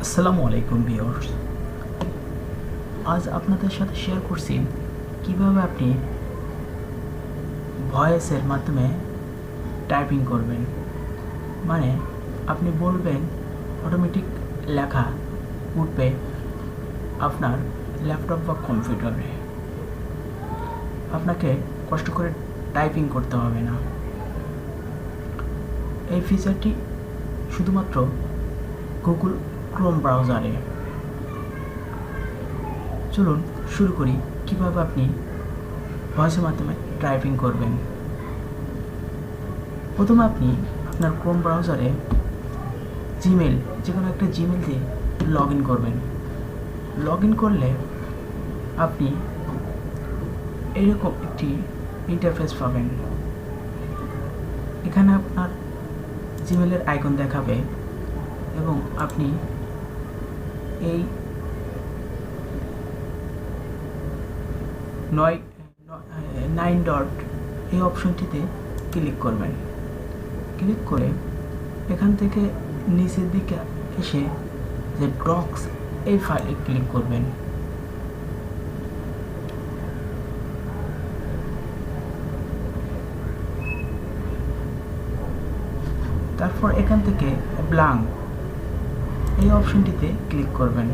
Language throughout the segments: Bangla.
আসসালামু আলাইকুম ভিউয়ার্স। আজ আপনাদের সাথে শেয়ার করছি কিভাবে আপনি ভয়েসের মাধ্যমে টাইপিং করবেন। মানে আপনি বলবেন, অটোমেটিক লেখা উঠবে আপনার ল্যাপটপ বা কম্পিউটারে। আপনাকে কষ্ট করে টাইপিং করতে হবে না। এই ফিচারটি শুধুমাত্র গুগল ক্রোম ব্রাউজারে। চলুন শুরু করি কিভাবে আপনি ভয়েসের মাধ্যমে টাইপিং করবেন। প্রথমে আপনি আপনার ক্রোম ব্রাউজারে জিমেল, যে কোনো একটা জিমেল দিয়ে লগ ইন করবেন। লগ ইন করলে আপনি এরকম একটি ইন্টারফেস পাবেন। এখানে আপনার জিমেলের আইকন দেখাবে এবং আপনি এই 9 ডট এই অপশনটিতে ক্লিক করবেন। ক্লিক করে এখান থেকে নিচের দিকে এসে যে ডক্স এই ফাইলে ক্লিক করবেন। তারপর এখান থেকে ব্ল্যাঙ্ক এই অপশনটিতে ক্লিক করবেন।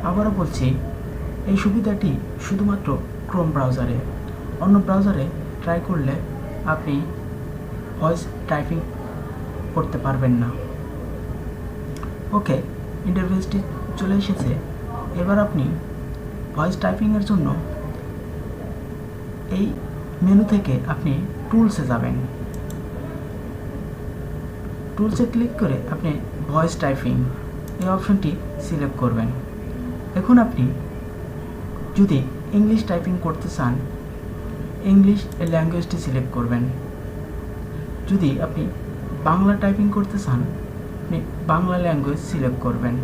আবারও বলছি, এই সুবিধাটি শুধুমাত্র ক্রোম ব্রাউজারে। অন্য ব্রাউজারে ট্রাই করলে আপনি ভয়েস টাইপিং করতে পারবেন না। ওকে, ইন্টারফেসটি চলে এসেছে। এবার আপনি ভয়েস টাইপিংয়ের জন্য এই মেনু থেকে আপনি টুলসে যাবেন। টুলসে ক্লিক করে আপনি ভয়েস টাইপিং এই অপশনটি সিলেক্ট করবেন। এখন আপনি যদি ইংলিশ টাইপিং করতে চান, ইংলিশ ল্যাঙ্গুয়েজটি সিলেক্ট করবেন। যদি আপনি বাংলা টাইপিং করতে চান, আপনি বাংলা ল্যাঙ্গুয়েজ সিলেক্ট করবেন।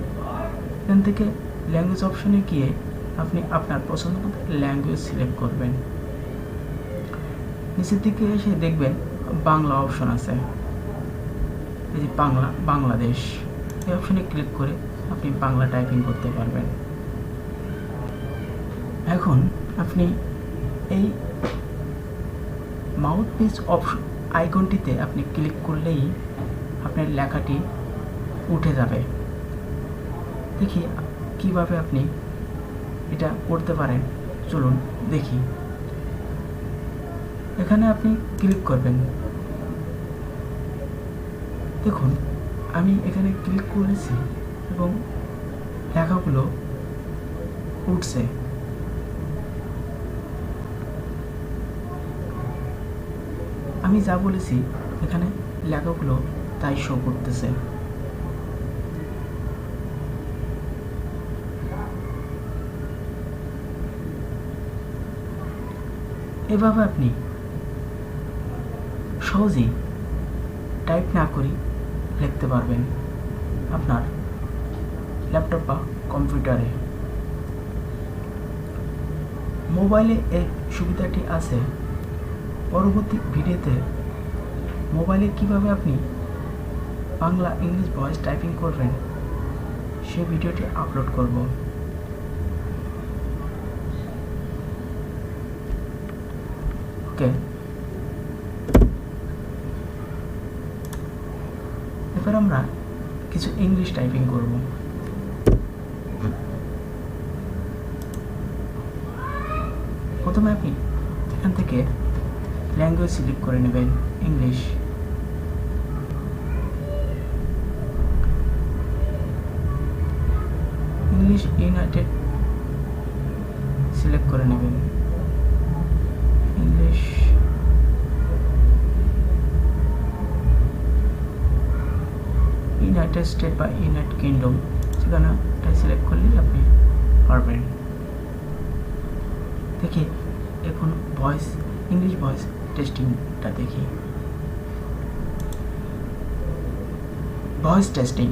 এখান থেকে ল্যাঙ্গুয়েজ অপশনে গিয়ে আপনি আপনার পছন্দ মতো ল্যাঙ্গুয়েজ সিলেক্ট করবেন। নিচের দিকে এসে দেখবেন বাংলা অপশন আছে। এই যে বাংলাদেশ এই অপশনে ক্লিক করে আপনি বাংলা টাইপিং করতে পারবেন। এখন আপনি এই মাউথপিস অপশন আইকনটিতে আপনি ক্লিক করলেই আপনার লেখাটি উঠে যাবে। দেখি কিভাবে আপনি এটা করতে পারেন, চলুন দেখি। এখানে আপনি ক্লিক করবেন। দেখুন আমি এখানে ক্লিক করেছি এবং লেখাগুলো উঠছে। আমি যা বলেছি এখানে লেখাগুলো তাই শো করতেছে। এভাবে আপনি সহজেই টাইপ না করি লিখতে পারবেন আপনার ল্যাপটপ বা কম্পিউটারে। মোবাইলে এই সুবিধাটি আছে। পরবর্তী ভিডিওতে মোবাইলে কিভাবে আপনি বাংলা ইংলিশ ভয়েস টাইপিং করবেন সেই ভিডিওটি আপলোড করব। ওকে, এবার আমরা কিছু ইংলিশ টাইপিং করব। প্রথমে আপনি এখান থেকে ল্যাঙ্গুয়েজ সিলেক্ট করে নেবেন ইংলিশ। ইংলিশ ইউনাইটেড সিলেক্ট করে নেবেন। ইংলিশ ইউনাইটেড স্টেট বা ইউনাইটেড কিংডম, সেখানে সিলেক্ট করলেই আপনি পারবেন। দেখি এখন ভয়েস ইংলিশ ভয়েস টেস্টিংটা দেখি। Voice testing.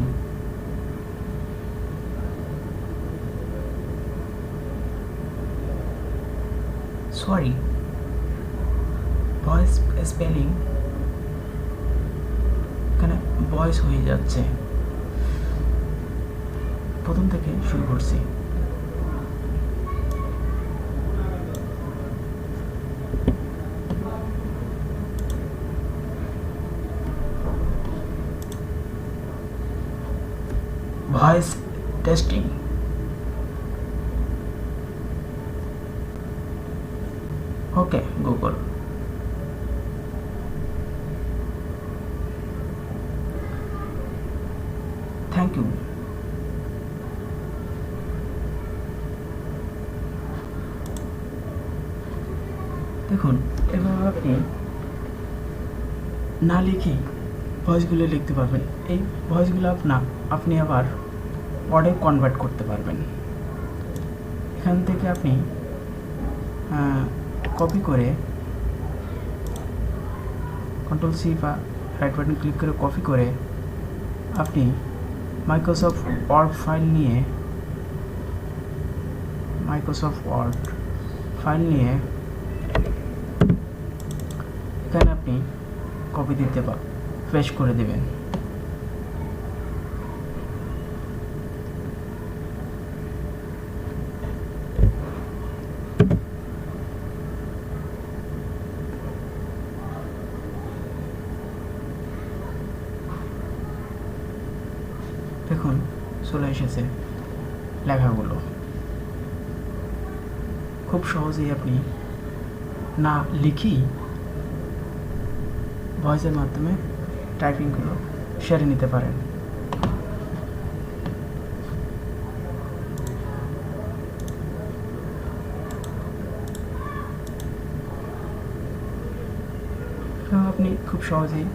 Sorry, voice spelling এখানে ভয়েস হয়ে যাচ্ছে। প্রথম থেকে শুরু করছি। Voice testing. Okay Google. Thank you. দেখুন এভাবে আপনি না লিখেই ভয়েসগুলো লিখতে পারবেন। এই ভয়েসগুলো আপনি আবার ওয়ার্ডে কনভার্ট করতে পারবেন। এখান থেকে আপনি কপি করে কন্ট্রোল-C বা রাইট বাটন ক্লিক করে কপি করে আপনি মাইক্রোসফট ওয়ার্ড ফাইল নিয়ে এখানে আপনি কপি দিতে বা পেস্ট করে দেবেন। দেখুন চলে এসেছে লেখাগুলো। খুব সহজেই আপনি না লিখেই ভয়েসের মাধ্যমে টাইপিংগুলো সেরে নিতে পারেন। আপনি খুব সহজেই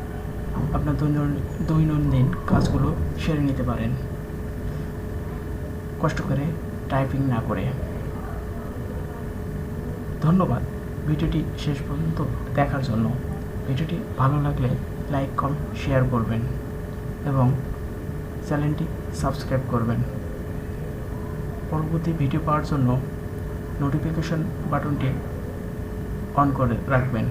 আপনার দৈনন্দিন কাজগুলো সেরে নিতে পারেন, কষ্ট করে টাইপিং না করে। ধন্যবাদ ভিডিওটি শেষ পর্যন্ত দেখার জন্য। ভিডিওটি ভালো লাগলে লাইক, কমেন্ট, শেয়ার করবেন এবং চ্যানেলটি সাবস্ক্রাইব করবেন। পরবর্তী ভিডিও পাওয়ার জন্য নোটিফিকেশন বাটনটি অন করে রাখবেন।